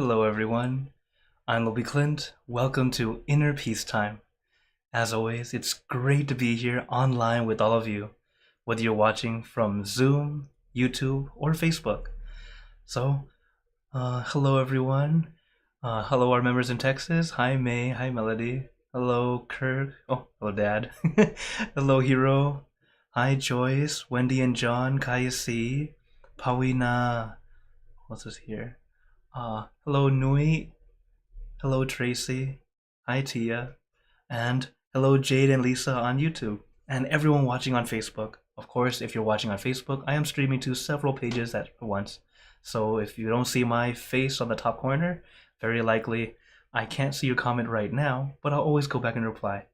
Hello, everyone. I'm Lobby Clint. Welcome to Inner Peace Time. As always, it's great to be here online with all of you, whether you're watching from Zoom, YouTube, or Facebook. So, hello, everyone. Hello, our members in Texas. Hi, May. Hi, Melody. Hello, Kirk. Oh, hello, Dad. Hello, Hero. Hi, Joyce, Wendy and John, Kaya C, Pawina. What's this here? Hello, Nui. Hello, Tracy. Hi, Tia. And hello, Jade and Lisa on YouTube. And everyone watching on Facebook. Of course, if you're watching on Facebook, I am streaming to several pages at once. So if you don't see my face on the top corner, very likely I can't see your comment right now, but I'll always go back and reply.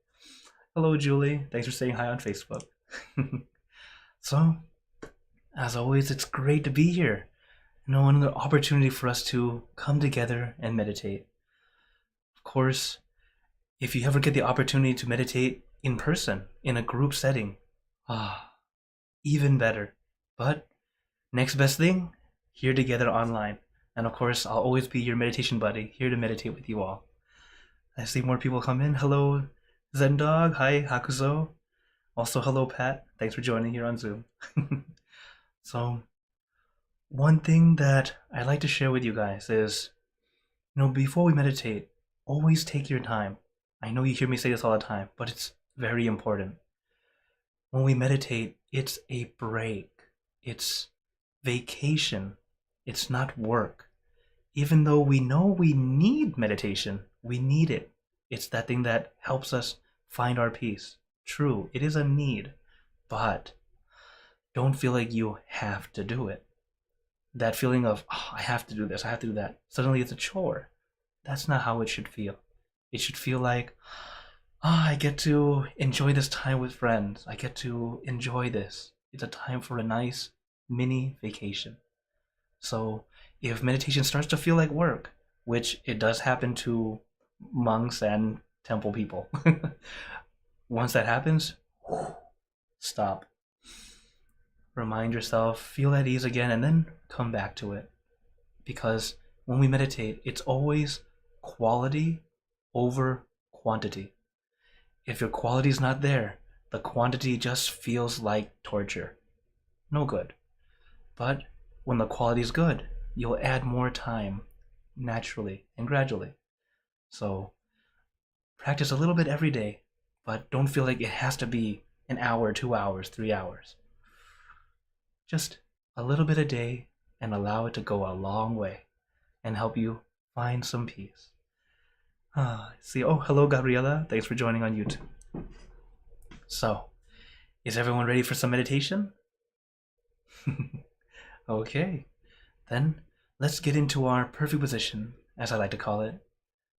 Hello, Julie. Thanks for saying hi on Facebook. So, as always, it's great to be here. Another opportunity for us to come together and meditate. Of course, if you ever get the opportunity to meditate in person, in a group setting, even better. But next best thing, here together online. And of course, I'll always be your meditation buddy, here to meditate with you all. I see more people come in. Hello, Zendog. Hi, Hakuzo. Also, hello, Pat. Thanks for joining here on Zoom. So, one thing that I'd like to share with you guys is, before we meditate, always take your time. I know you hear me say this all the time, but it's very important. When we meditate, it's a break. It's vacation. It's not work. Even though we know we need meditation, we need it. It's that thing that helps us find our peace. True, it is a need, but don't feel like you have to do it. That feeling of, I have to do this, I have to do that. Suddenly it's a chore. That's not how it should feel. It should feel like, I get to enjoy this time with friends. I get to enjoy this. It's a time for a nice mini vacation. So if meditation starts to feel like work, which it does happen to monks and temple people, once that happens, stop. Remind yourself, feel at ease again, and then come back to it. Because when we meditate, it's always quality over quantity. If your quality is not there, the quantity just feels like torture. No good. But when the quality is good, you'll add more time naturally and gradually. So practice a little bit every day, but don't feel like it has to be an hour, 2 hours, 3 hours. Just a little bit a day and allow it to go a long way and help you find some peace. See, hello, Gabriela. Thanks for joining on YouTube. So, is everyone ready for some meditation? Okay, then let's get into our perfect position, as I like to call it,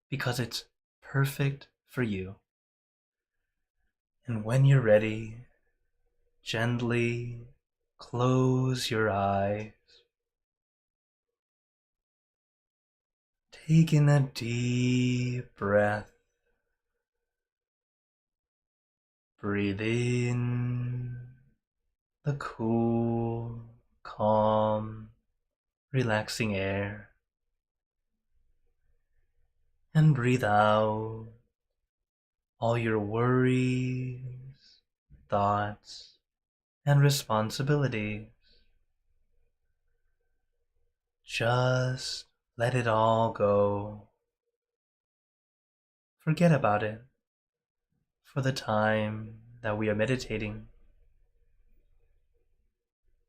because it's perfect for you. And when you're ready, gently close your eyes. Take in a deep breath. Breathe in the cool, calm, relaxing air. And breathe out all your worries, thoughts, and responsibilities. Just let it all go. Forget about it for the time that we are meditating.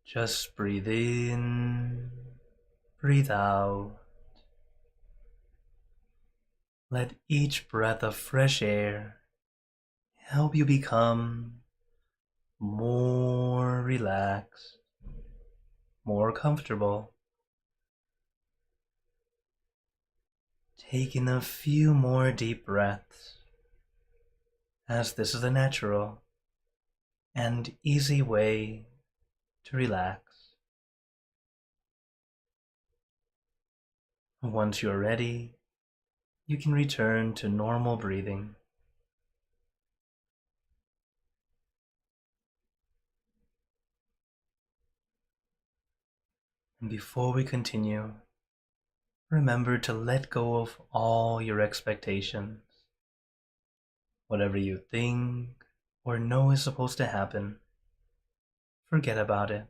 Just breathe in, breathe out. Let each breath of fresh air help you become more relaxed, more comfortable. Taking a few more deep breaths, as this is a natural and easy way to relax. Once you're ready, you can return to normal breathing. And before we continue, remember to let go of all your expectations. Whatever you think or know is supposed to happen, forget about it.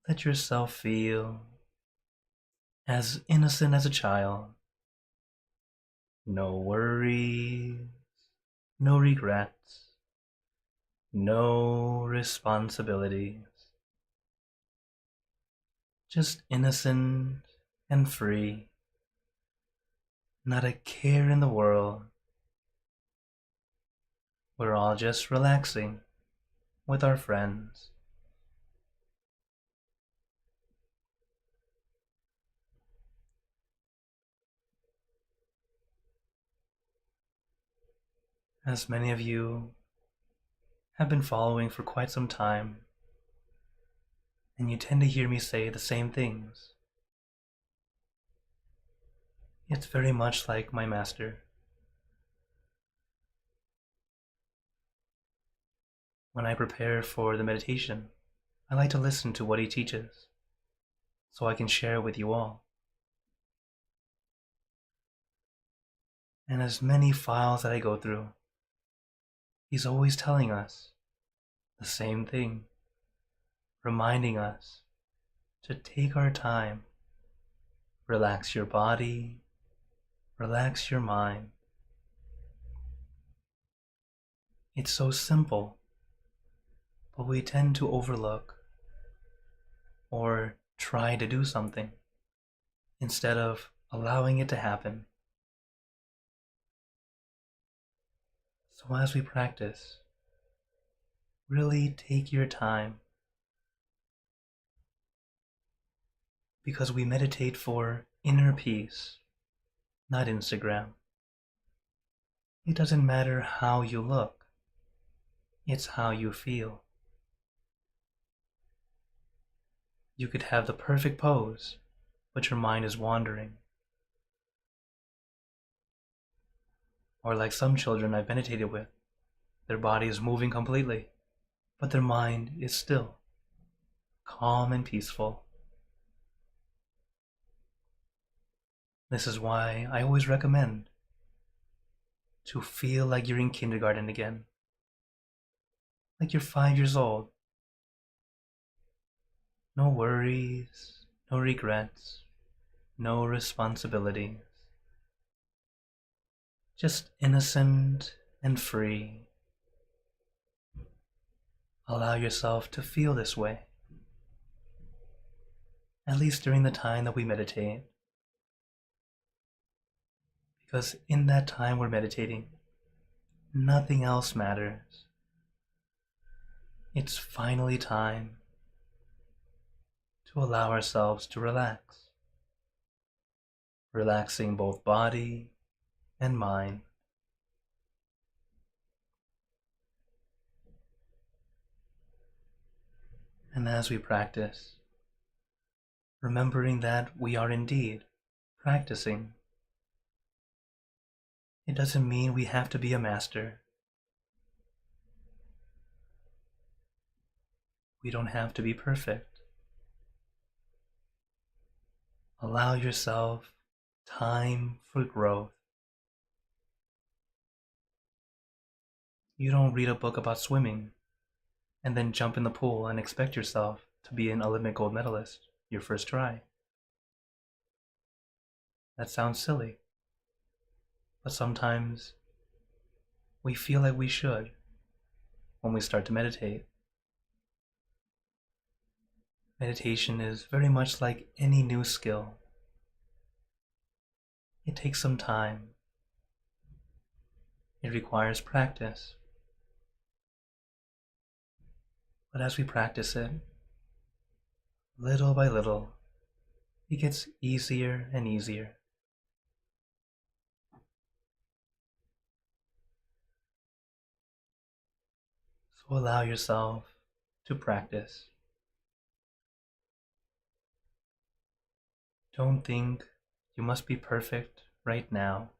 Let yourself feel as innocent as a child. No worries, no regrets, no responsibilities. Just innocent and free. Not a care in the world. We're all just relaxing with our friends. As many of you have been following for quite some time, and you tend to hear me say the same things. It's very much like my master. When I prepare for the meditation, I like to listen to what he teaches, so I can share with you all. And as many files that I go through, he's always telling us the same thing, reminding us to take our time, relax your body, relax your mind. It's so simple, but we tend to overlook or try to do something instead of allowing it to happen. So as we practice, really take your time, because we meditate for inner peace, not Instagram. It doesn't matter how you look, it's how you feel. You could have the perfect pose, but your mind is wandering. Or like some children I've meditated with, their body is moving completely, but their mind is still, calm and peaceful. This is why I always recommend to feel like you're in kindergarten again, like you're 5 years old. No worries, no regrets, no responsibilities. Just innocent and free. Allow yourself to feel this way, at least during the time that we meditate. Because in that time we're meditating, nothing else matters. It's finally time to allow ourselves to relax, relaxing both body and mind. And as we practice, remembering that we are indeed practicing, it doesn't mean we have to be a master. We don't have to be perfect. Allow yourself time for growth. You don't read a book about swimming and then jump in the pool and expect yourself to be an Olympic gold medalist your first try. That sounds silly, but sometimes we feel like we should when we start to meditate. Meditation is very much like any new skill. It takes some time. It requires practice. But as we practice it, little by little, it gets easier and easier. So allow yourself to practice. Don't think you must be perfect right now.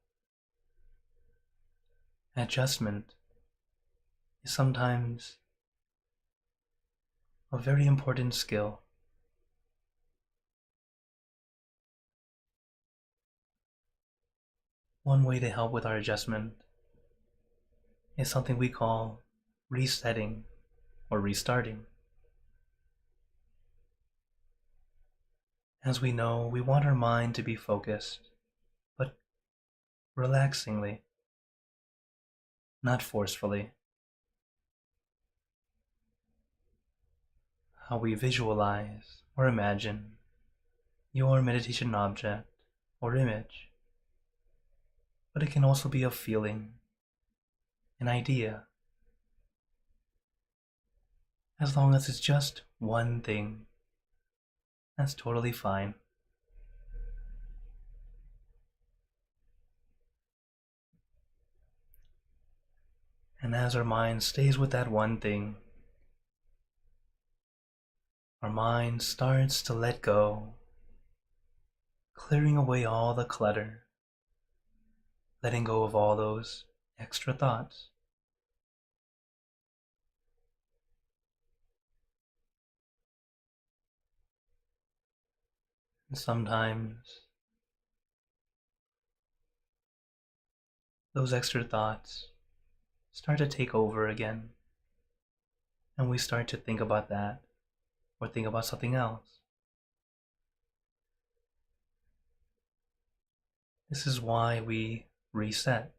Adjustment is sometimes a very important skill. One way to help with our adjustment is something we call resetting or restarting. As we know, we want our mind to be focused, but relaxingly, not forcefully. How we visualize or imagine your meditation object or image, but it can also be a feeling, an idea, as long as it's just one thing. That's totally fine. And as our mind stays with that one thing, our mind starts to let go, clearing away all the clutter, letting go of all those extra thoughts. And sometimes those extra thoughts start to take over again, and we start to think about that or think about something else. This is why we reset.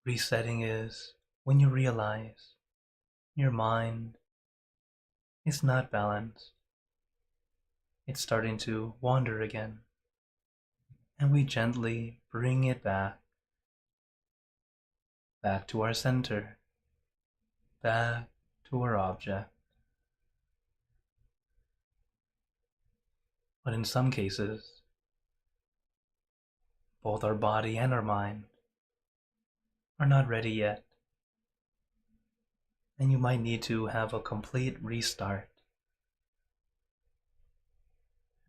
Resetting is when you realize your mind is not balanced. It's starting to wander again, and we gently bring it back to our center, back to our object. But in some cases, both our body and our mind are not ready yet, and you might need to have a complete restart.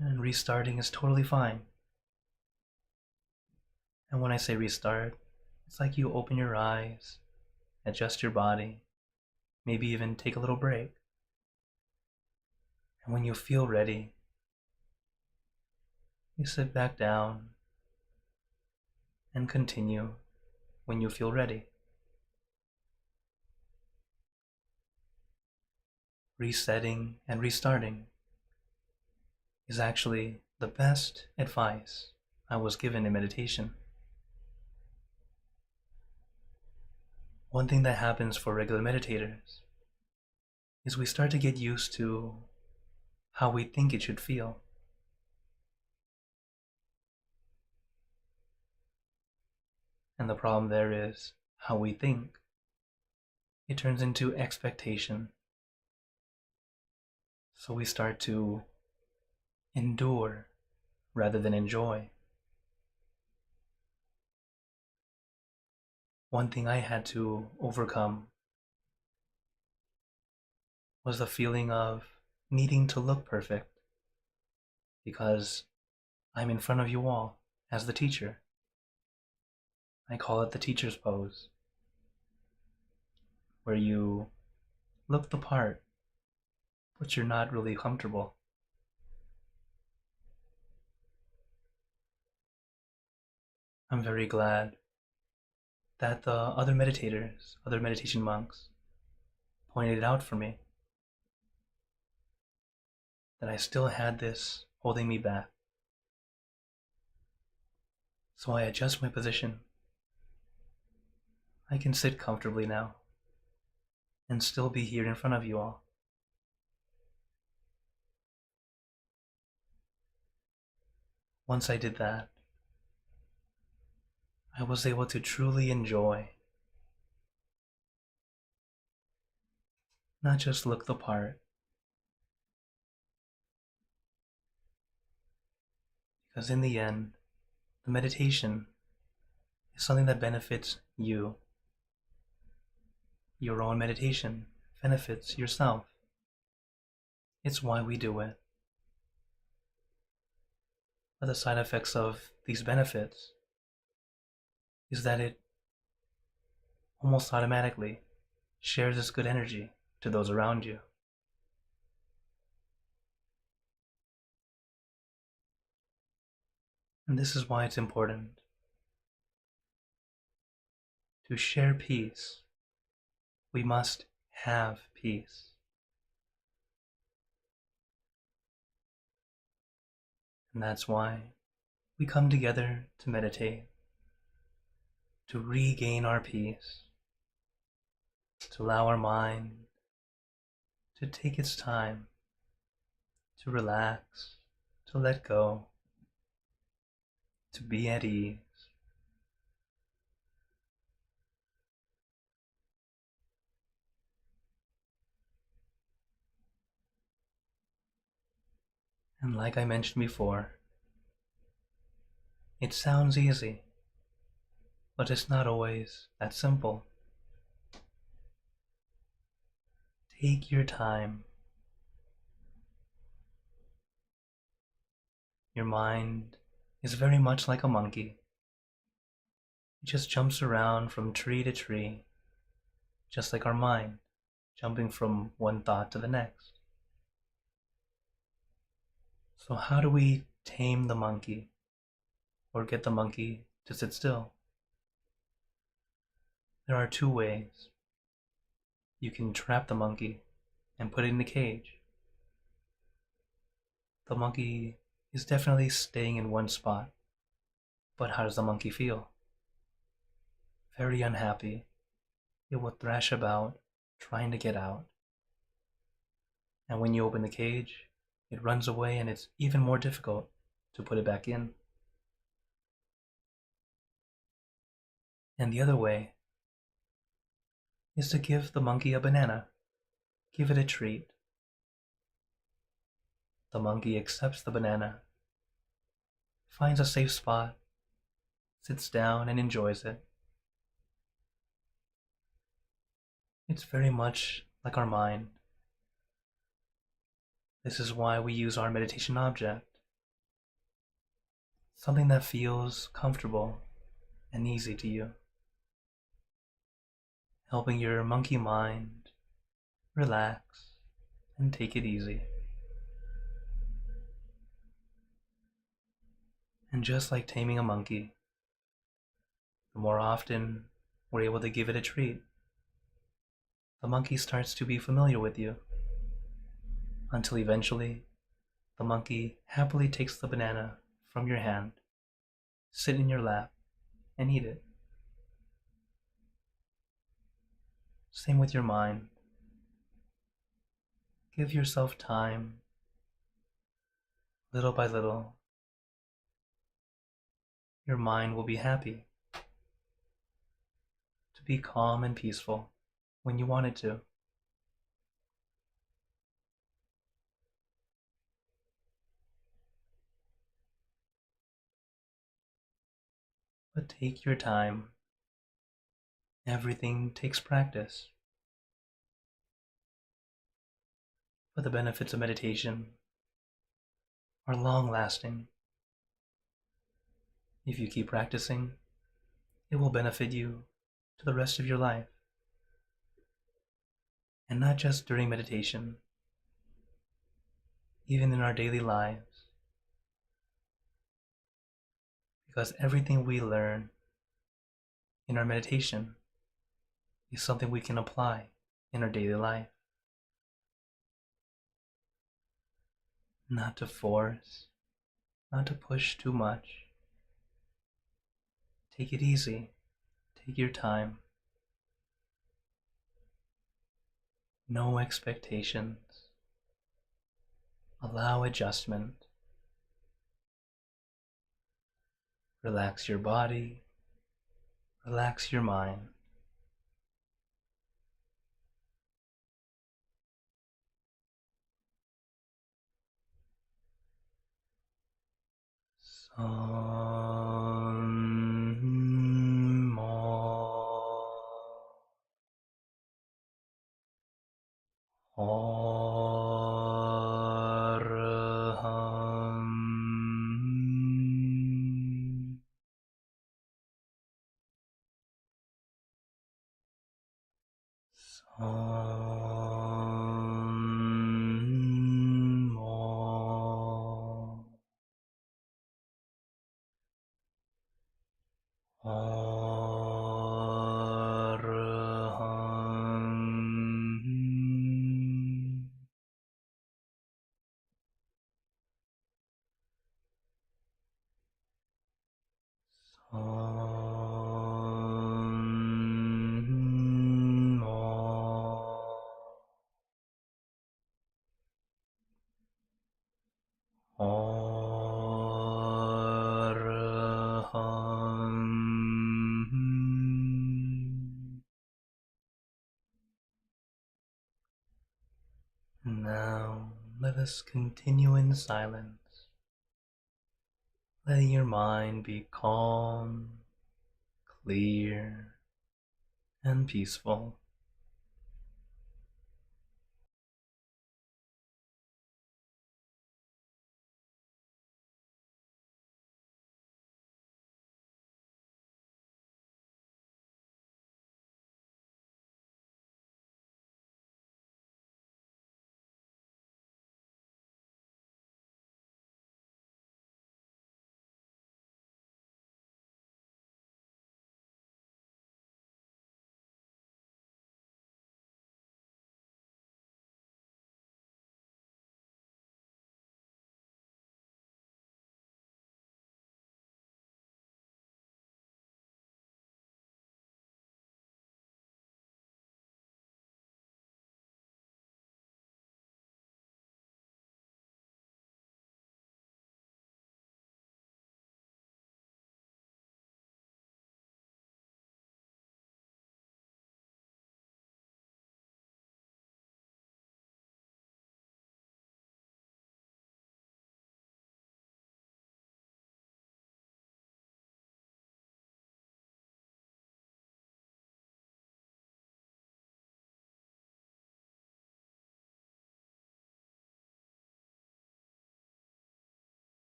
And restarting is totally fine. And when I say restart, it's like you open your eyes, adjust your body, maybe even take a little break. And when you feel ready, you sit back down and continue when you feel ready. Resetting and restarting is actually the best advice I was given in meditation. One thing that happens for regular meditators is we start to get used to how we think it should feel. And the problem there is how we think. It turns into expectation. So we start to endure rather than enjoy. One thing I had to overcome was the feeling of needing to look perfect because I'm in front of you all as the teacher. I call it the teacher's pose, where you look the part, but you're not really comfortable. I'm very glad that the other meditators, other meditation monks, pointed it out for me, that I still had this holding me back. So I adjust my position. I can sit comfortably now and still be here in front of you all. Once I did that, I was able to truly enjoy, not just look the part, because in the end, the meditation is something that benefits you. Your own meditation benefits yourself. It's why we do it. But the side effects of these benefits is that it almost automatically shares this good energy to those around you. And this is why it's important To share peace, we must have peace. And that's why we come together to meditate, to regain our peace, to allow our mind to take its time, to relax, to let go, to be at ease. And like I mentioned before, it sounds easy, but it's not always that simple. Take your time. Your mind is very much like a monkey. It just jumps around from tree to tree, just like our mind, jumping from one thought to the next. So how do we tame the monkey, or get the monkey to sit still? There are two ways. You can trap the monkey and put it in a cage. The monkey is definitely staying in one spot, but how does the monkey feel? Very unhappy. It will thrash about, trying to get out. And when you open the cage, it runs away, and it's even more difficult to put it back in. And the other way is to give the monkey a banana. Give it a treat. The monkey accepts the banana, finds a safe spot, sits down and enjoys it. It's very much like our mind. This is why we use our meditation object. Something that feels comfortable and easy to you. Helping your monkey mind relax and take it easy. And just like taming a monkey, the more often we're able to give it a treat, the monkey starts to be familiar with you, until eventually the monkey happily takes the banana from your hand, sit in your lap, and eat it. Same with your mind. Give yourself time, little by little. Your mind will be happy to be calm and peaceful when you want it to. But take your time. Everything takes practice. But the benefits of meditation are long-lasting. If you keep practicing, it will benefit you to the rest of your life. And not just during meditation, even in our daily lives. Because everything we learn in our meditation is something we can apply in our daily life. Not to force, not to push too much. Take it easy. Take your time. No expectations. Allow adjustment. Relax your body. Relax your mind. Om. Araham. Now let us continue in silence, letting your mind be calm, clear, and peaceful.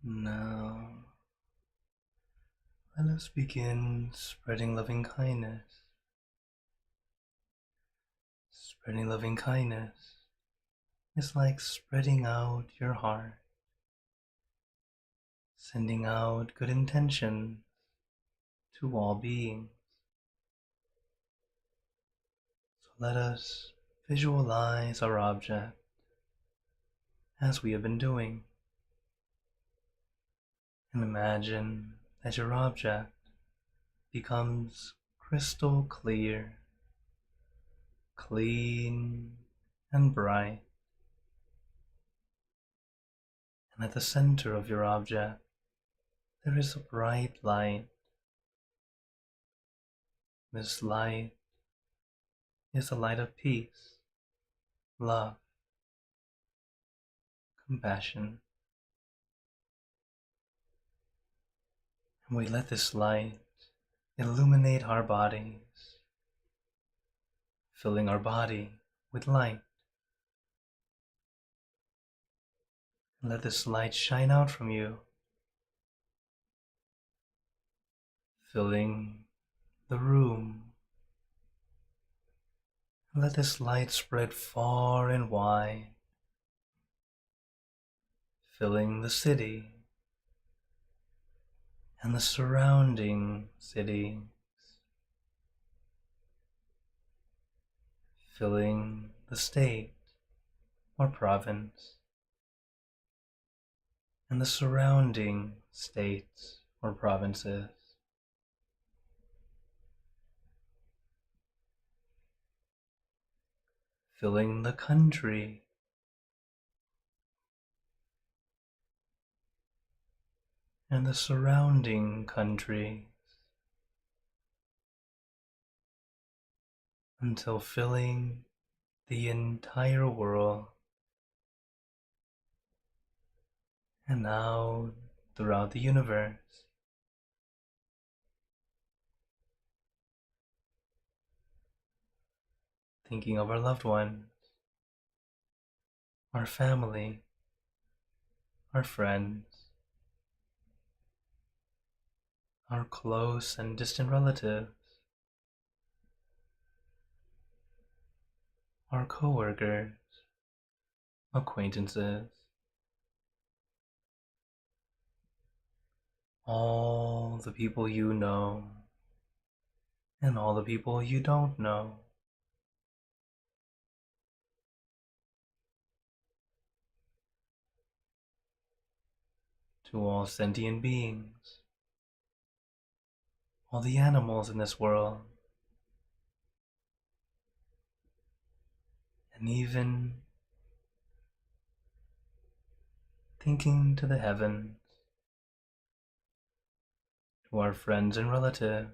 Now, let us begin spreading loving kindness. Spreading loving kindness is like spreading out your heart, sending out good intentions to all beings. So let us visualize our object as we have been doing, and imagine that your object becomes crystal clear, clean and bright, and at the center of your object there is a bright light. This light is a light of peace, love, compassion, and we let this light illuminate our bodies, filling our body with light. And let this light shine out from you, filling the room. And let this light spread far and wide, filling the city and the surrounding cities, filling the state or province and the surrounding states or provinces. Filling the country and the surrounding countries, until filling the entire world, and now throughout the universe. Thinking of our loved ones, our family, our friends, our close and distant relatives, our co-workers, acquaintances, all the people you know and all the people you don't know. To all sentient beings, all the animals in this world, and even thinking to the heavens, to our friends and relatives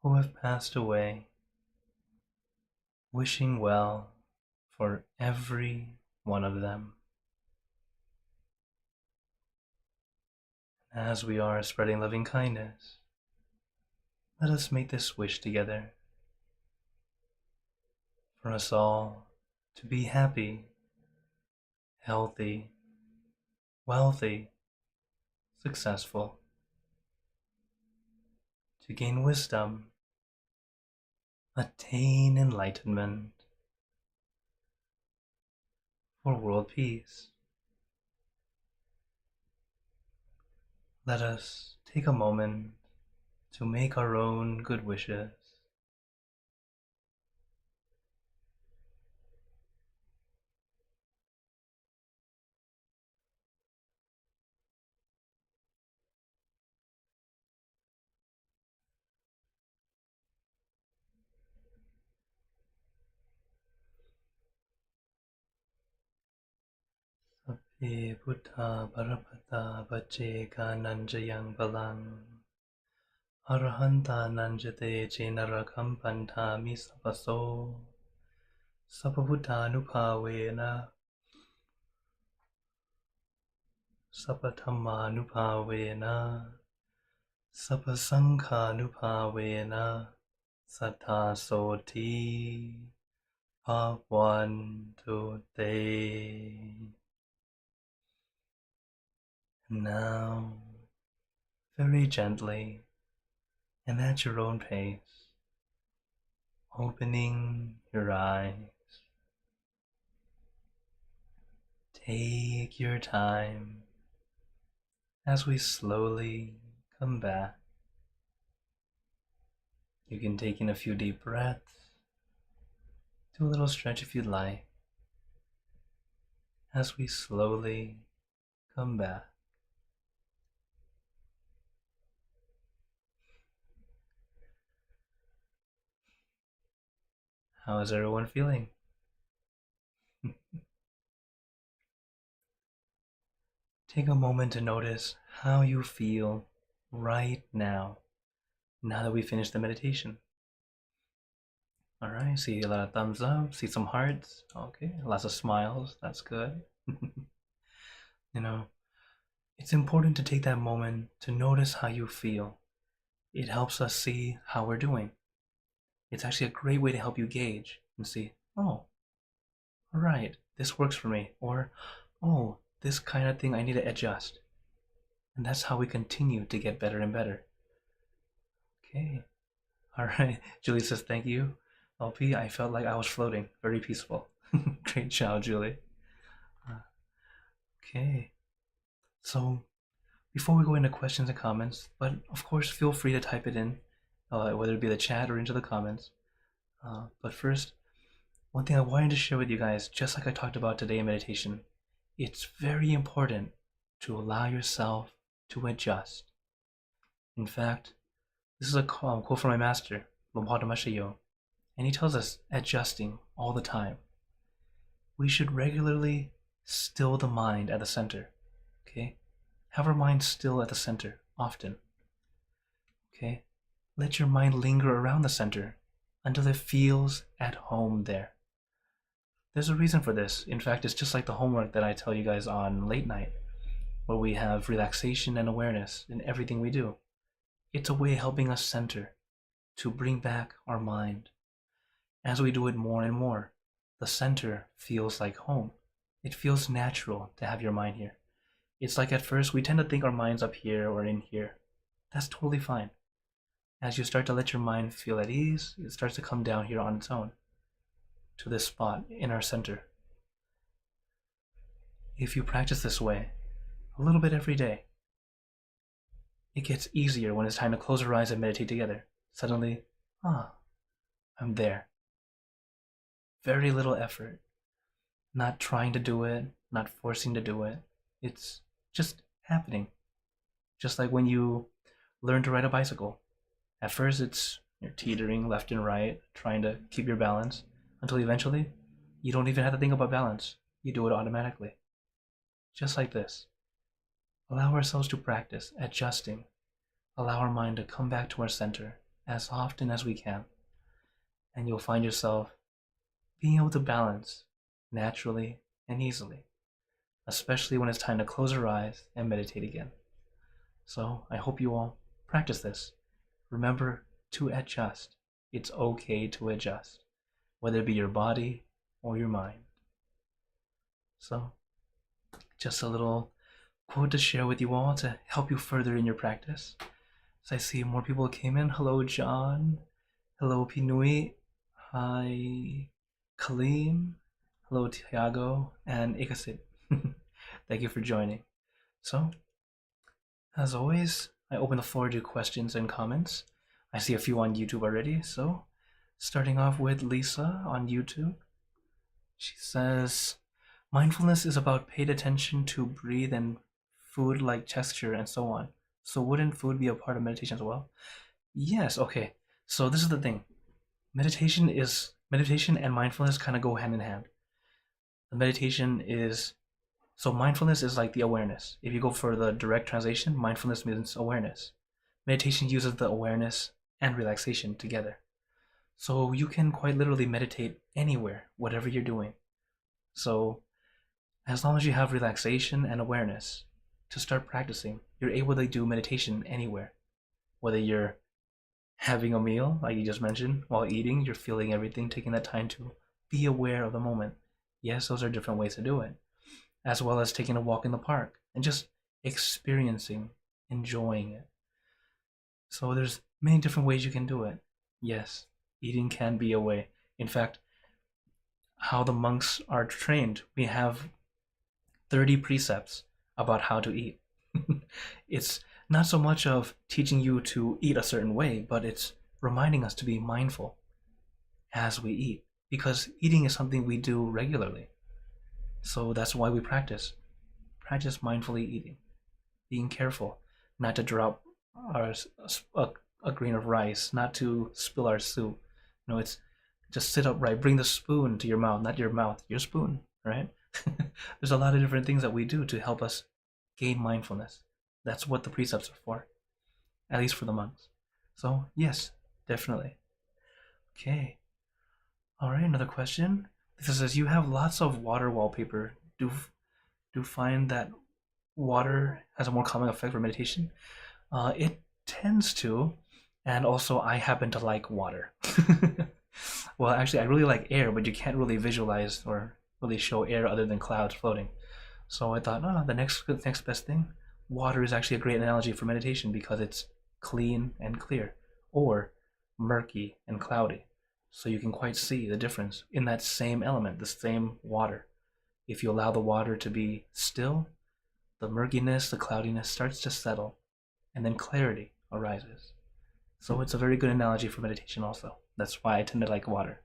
who have passed away, wishing well for every one of them. As we are spreading loving kindness, let us make this wish together for us all to be happy, healthy, wealthy, successful, to gain wisdom, attain enlightenment, for world peace. Let us take a moment to make our own good wishes. Sabbe Buddha Parapata Vajjeka Nanjayang Balang Arahanta Nanjate Chenarakam Pantami Sapaso Sapabuddha Nupavena Sapatama Nupavena Sapasangha Nupavena Sattha Soti Bhavantu Te. And now, very gently and at your own pace, opening your eyes. Take your time as we slowly come back. You can take in a few deep breaths, do a little stretch if you'd like, as we slowly come back. How is everyone feeling? Take a moment to notice how you feel right now, now that we finished the meditation. All right, see a lot of thumbs up, see some hearts. Okay, lots of smiles. That's good. You know, it's important to take that moment to notice how you feel. It helps us see how we're doing. It's actually a great way to help you gauge and see, oh, all right, this works for me. Or, oh, this kind of thing I need to adjust. And that's how we continue to get better and better. Okay. All right. Julie says, thank you. LP, I felt like I was floating. Very peaceful. Great job, Julie. Okay. So, before we go into questions and comments, but of course, feel free to type it in, whether it be the chat or into the comments. But first, one thing I wanted to share with you guys, just like I talked about today in meditation, it's very important to allow yourself to adjust. In fact, this is a quote from my master, Lomhada Mashayo, and he tells us adjusting all the time. We should regularly still the mind at the center. Okay? Have our mind still at the center often. Okay? Let your mind linger around the center until it feels at home there. There's a reason for this. In fact, it's just like the homework that I tell you guys on late night, where we have relaxation and awareness in everything we do. It's a way of helping us center, to bring back our mind. As we do it more and more, the center feels like home. It feels natural to have your mind here. It's like at first we tend to think our mind's up here or in here. That's totally fine. As you start to let your mind feel at ease, it starts to come down here on its own, to this spot in our center. If you practice this way, a little bit every day, it gets easier when it's time to close our eyes and meditate together. Suddenly, I'm there. Very little effort. Not trying to do it, not forcing to do it. It's just happening. Just like when you learn to ride a bicycle. At first you're teetering left and right, trying to keep your balance, until eventually you don't even have to think about balance. You do it automatically. Just like this. Allow ourselves to practice adjusting. Allow our mind to come back to our center as often as we can. And you'll find yourself being able to balance naturally and easily, especially when it's time to close our eyes and meditate again. So I hope you all practice this. Remember to adjust. It's okay to adjust, whether it be your body or your mind. So, just a little quote to share with you all to help you further in your practice. As I see more people came in. Hello, John. Hello, Pinui. Hi, Kaleem. Hello, Tiago and Ikasit. Thank you for joining. So, as always, I open the floor to questions and comments. I see a few on YouTube already, so starting off with Lisa on YouTube. She says, mindfulness is about paid attention to breathe and food like texture and so on. So wouldn't food be a part of meditation as well? Yes, okay. So this is the thing. Meditation and mindfulness kind of go hand in hand. The meditation is, so mindfulness is like the awareness. If you go for the direct translation, mindfulness means awareness. Meditation uses the awareness and relaxation together. So you can quite literally meditate anywhere, whatever you're doing. So as long as you have relaxation and awareness to start practicing, you're able to do meditation anywhere. Whether you're having a meal, like you just mentioned, while eating, you're feeling everything, taking that time to be aware of the moment. Yes, those are different ways to do it. As well as taking a walk in the park and just experiencing, enjoying it. So there's many different ways you can do it. Yes, eating can be a way. In fact, how the monks are trained, we have 30 precepts about how to eat. It's not so much of teaching you to eat a certain way, but it's reminding us to be mindful as we eat, because eating is something we do regularly. So that's why we practice. Practice mindfully eating, being careful not to drop our a grain of rice, not to spill our soup. It's just sit upright, bring the spoon to your mouth, not your mouth, your spoon, right? There's a lot of different things that we do to help us gain mindfulness. That's what the precepts are for, at least for the monks. So, yes, definitely. Okay. All right, another question. This says, you have lots of water wallpaper. Do find that water has a more calming effect for meditation? It tends to, and also I happen to like water. Well, actually, I really like air, but you can't really visualize or really show air other than clouds floating. So I thought, the next best thing, water is actually a great analogy for meditation because it's clean and clear, or murky and cloudy. So you can quite see the difference in that same element, the same water. If you allow the water to be still, the murkiness, the cloudiness starts to settle, and then clarity arises. So it's a very good analogy for meditation also. That's why I tend to like water.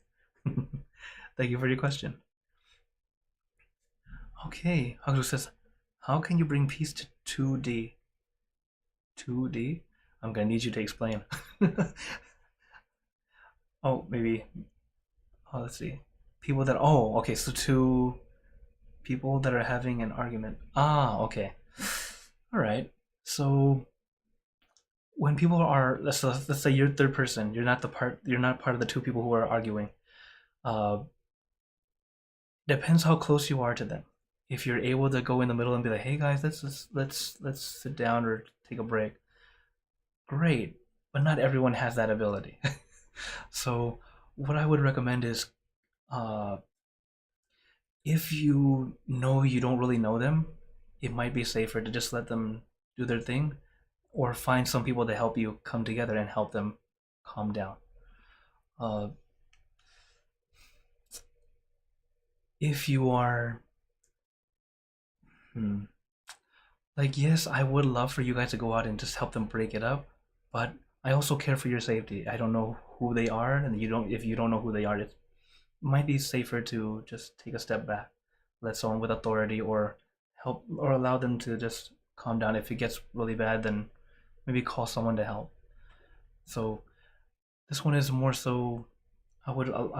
Thank you for your question. Okay, Hagru says, how can you bring peace to 2D? 2D? I'm gonna need you to explain. Oh, maybe. Oh, let's see. People that. Oh, okay. So two people that are having an argument. Ah, okay. All right. So when people are, let's say you're third person. You're not part of the two people who are arguing. Depends how close you are to them. If you're able to go in the middle and be like, "Hey guys, let's sit down or take a break," great. But not everyone has that ability. So what I would recommend is, if you know you don't really know them, it might be safer to just let them do their thing, or find some people to help you come together and help them calm down. Uh, if you are, like, yes, I would love for you guys to go out and just help them break it up, but I also care for your safety. I don't know who they are, and if you don't know who they are, it might be safer to just take a step back, let someone with authority or help, or allow them to just calm down. If it gets really bad, then maybe call someone to help. So this one is more so, I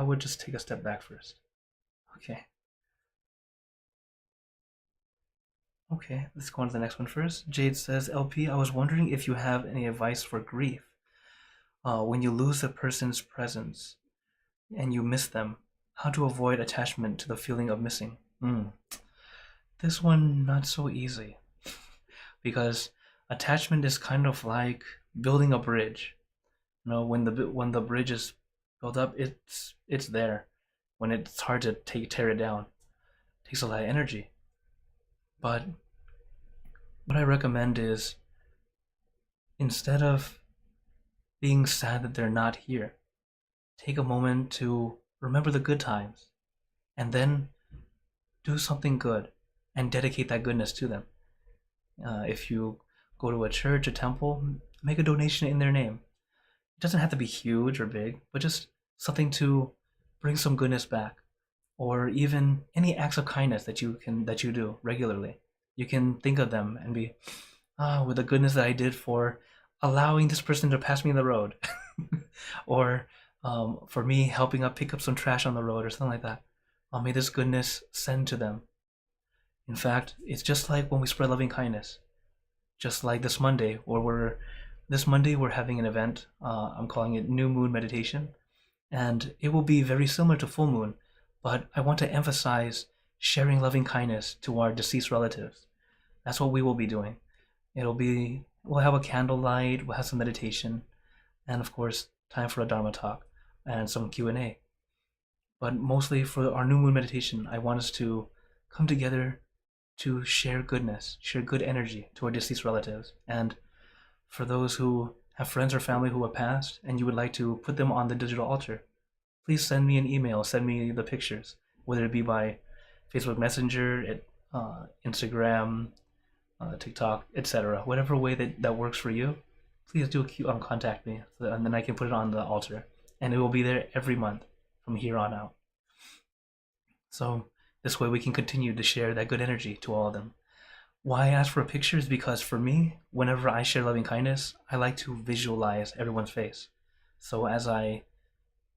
would just take a step back first. Okay. Okay, let's go on to the next one first. Jade says, LP, I was wondering if you have any advice for grief. When you lose a person's presence and you miss them, how to avoid attachment to the feeling of missing? This one, not so easy. Because attachment is kind of like building a bridge. When the bridge is built up, it's there. When it's hard to tear it down, it takes a lot of energy. But what I recommend is, instead of being sad that they're not here, take a moment to remember the good times, and then do something good and dedicate that goodness to them. If you go to a church, a temple, make a donation in their name. It doesn't have to be huge or big, but just something to bring some goodness back, or even any acts of kindness that you do regularly. You can think of them and be, with the goodness that I did for allowing this person to pass me in the road, or for me helping pick up some trash on the road or something like that. May this goodness send to them. In fact, it's just like when we spread loving kindness. Just like this Monday, we're having an event. I'm calling it New Moon Meditation, and it will be very similar to Full Moon, but I want to emphasize sharing loving kindness to our deceased relatives. That's what we will be doing. We'll have a candlelight, we'll have some meditation, and of course, time for a Dharma talk and some Q&A. But mostly for our New Moon Meditation, I want us to come together to share goodness, share good energy to our deceased relatives. And for those who have friends or family who have passed and you would like to put them on the digital altar, please send me an email, send me the pictures, whether it be by Facebook Messenger, Instagram, TikTok, etc. Whatever way that works for you, please do contact me, and then I can put it on the altar, and it will be there every month from here on out. So this way we can continue to share that good energy to all of them. Why I ask for a picture is because for me, whenever I share loving kindness, I like to visualize everyone's face. So as I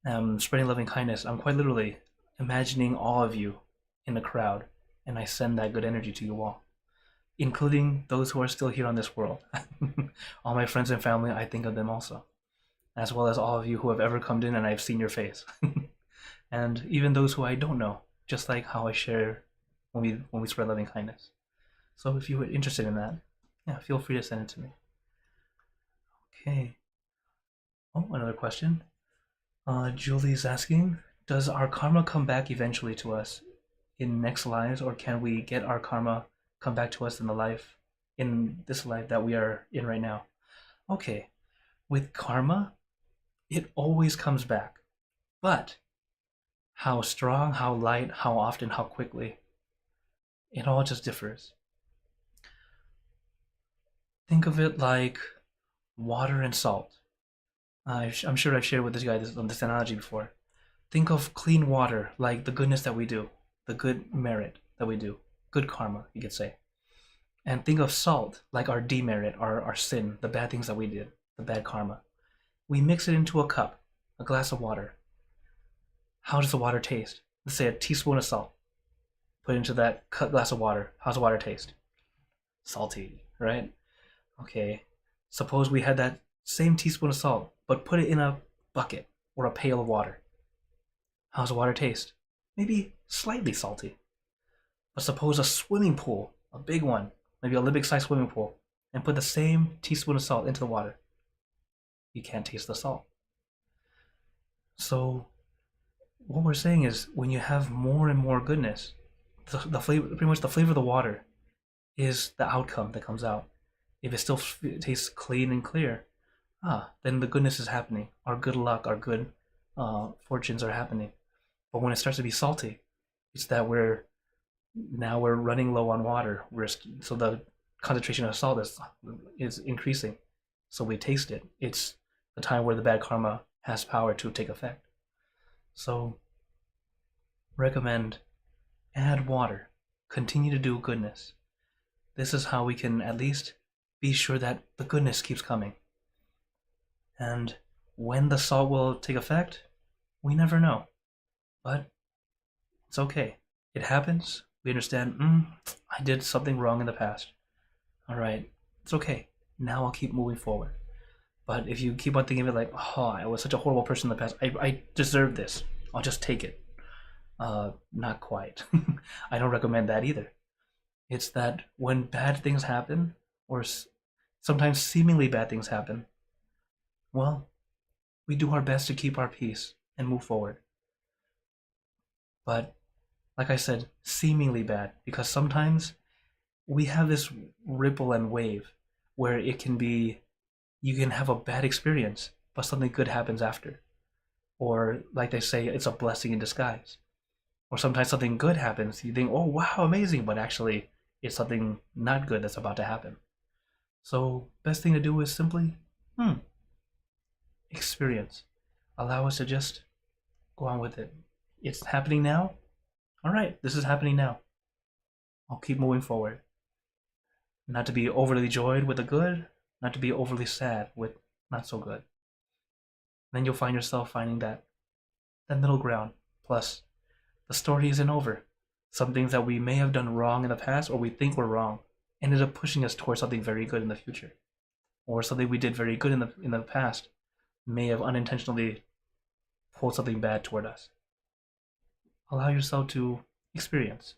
am spreading loving kindness, I'm quite literally imagining all of you in the crowd, and I send that good energy to you all, including those who are still here on this world. All my friends and family, I think of them also, as well as all of you who have ever come in and I've seen your face. And even those who I don't know, just like how I share when we spread loving kindness. So if you were interested in that, yeah, feel free to send it to me. Okay. Oh, another question. Julie's asking, does our karma come back eventually to us in next lives, or can we get our karma come back to us in this life that we are in right now? Okay, with karma, it always comes back. But how strong, how light, how often, how quickly, it all just differs. Think of it like water and salt. I'm sure I've shared with this guy this analogy before. Think of clean water like the goodness that we do, the good merit that we do, good karma, you could say. And think of salt like our demerit, our sin, the bad things that we did, the bad karma. We mix it into a cup, a glass of water. How does the water taste? Let's say a teaspoon of salt. Put it into that glass of water. How's the water taste? Salty, right? Okay, suppose we had that same teaspoon of salt, but put it in a bucket or a pail of water. How's the water taste? Maybe slightly salty. But suppose a swimming pool, a big one, maybe Olympic-sized swimming pool, and put the same teaspoon of salt into the water. You can't taste the salt. So what we're saying is when you have more and more goodness, the flavor, pretty much the flavor of the water is the outcome that comes out. If it still tastes clean and clear, then the goodness is happening. Our good luck, our good fortunes are happening. But when it starts to be salty, it's that we're running low on water. So the concentration of salt is increasing. So we taste it. It's the time where the bad karma has power to take effect. So recommend add water. Continue to do goodness. This is how we can at least be sure that the goodness keeps coming. And when the salt will take effect, we never know. But it's okay. It happens. We understand, I did something wrong in the past. All right, it's okay. Now I'll keep moving forward. But if you keep on thinking of it like, I was such a horrible person in the past, I deserve this, I'll just take it. Not quite. I don't recommend that either. It's that when bad things happen, or sometimes seemingly bad things happen, well, we do our best to keep our peace and move forward. But, like I said, seemingly bad, because sometimes we have this ripple and wave where it can be, you can have a bad experience, but something good happens after. Or, like they say, it's a blessing in disguise. Or sometimes something good happens, you think, oh wow, amazing, but actually it's something not good that's about to happen. So, best thing to do is simply, experience. Allow us to just go on with it. It's happening now? Alright, this is happening now. I'll keep moving forward. Not to be overly joyed with the good, not to be overly sad with not so good. Then you'll find yourself finding that middle ground. Plus, the story isn't over. Some things that we may have done wrong in the past, or we think were wrong, ended up pushing us towards something very good in the future. Or something we did very good in the past may have unintentionally pulled something bad toward us. Allow yourself to experience.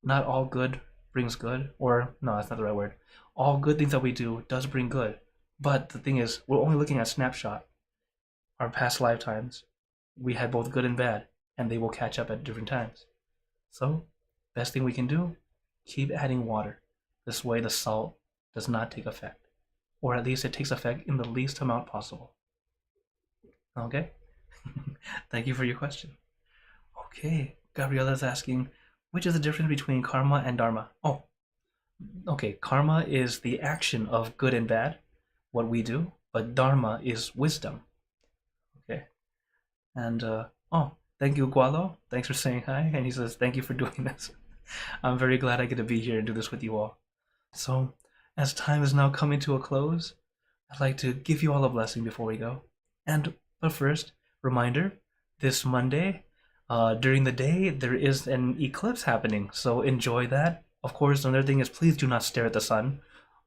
Not all good brings good, or no, that's not the right word. All good things that we do does bring good. But the thing is, we're only looking at snapshot. Our past lifetimes, we had both good and bad, and they will catch up at different times. So, best thing we can do, keep adding water. This way the salt does not take effect, or at least it takes effect in the least amount possible. Okay? Thank you for your question. Okay, Gabriella's asking, which is the difference between karma and dharma? Oh, okay, karma is the action of good and bad, what we do, but dharma is wisdom. Okay, and oh, thank you, Gualo. Thanks for saying hi. And he says, thank you for doing this. I'm very glad I get to be here and do this with you all. So, as time is now coming to a close, I'd like to give you all a blessing before we go. But first, reminder, this Monday, during the day, there is an eclipse happening, so enjoy that. Of course, another thing is please do not stare at the sun.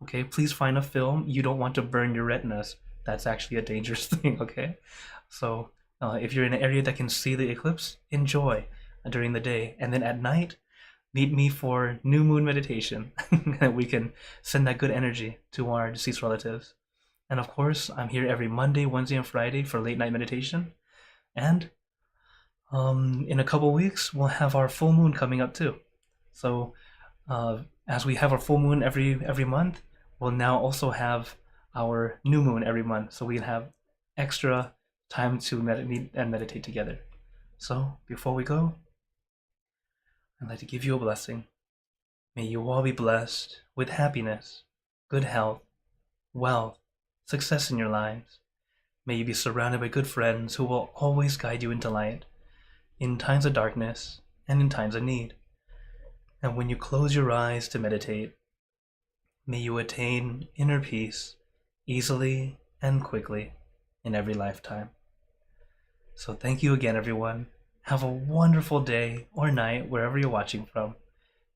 Okay, please find a film. You don't want to burn your retinas. That's actually a dangerous thing, okay? So, if you're in an area that can see the eclipse, enjoy during the day. And then at night, meet me for new moon meditation, and we can send that good energy to our deceased relatives. And of course, I'm here every Monday, Wednesday, and Friday for late night meditation. And in a couple weeks, we'll have our full moon coming up too. So as we have our full moon every month, we'll now also have our new moon every month. So we can have extra time to meet and meditate together. So before we go, I'd like to give you a blessing. May you all be blessed with happiness, good health, wealth, success in your lives. May you be surrounded by good friends who will always guide you into light, in times of darkness and in times of need. And when you close your eyes to meditate, may you attain inner peace easily and quickly in every lifetime. So thank you again, everyone. Have a wonderful day or night wherever you're watching from.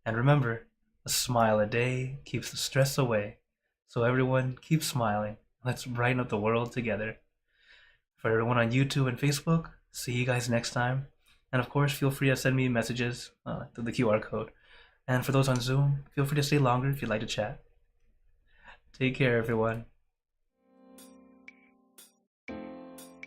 And remember, a smile a day keeps the stress away. So everyone, keep smiling. Let's brighten up the world together. For everyone on YouTube and Facebook, see you guys next time. And of course, feel free to send me messages through the QR code. And for those on Zoom, feel free to stay longer if you'd like to chat. Take care, everyone.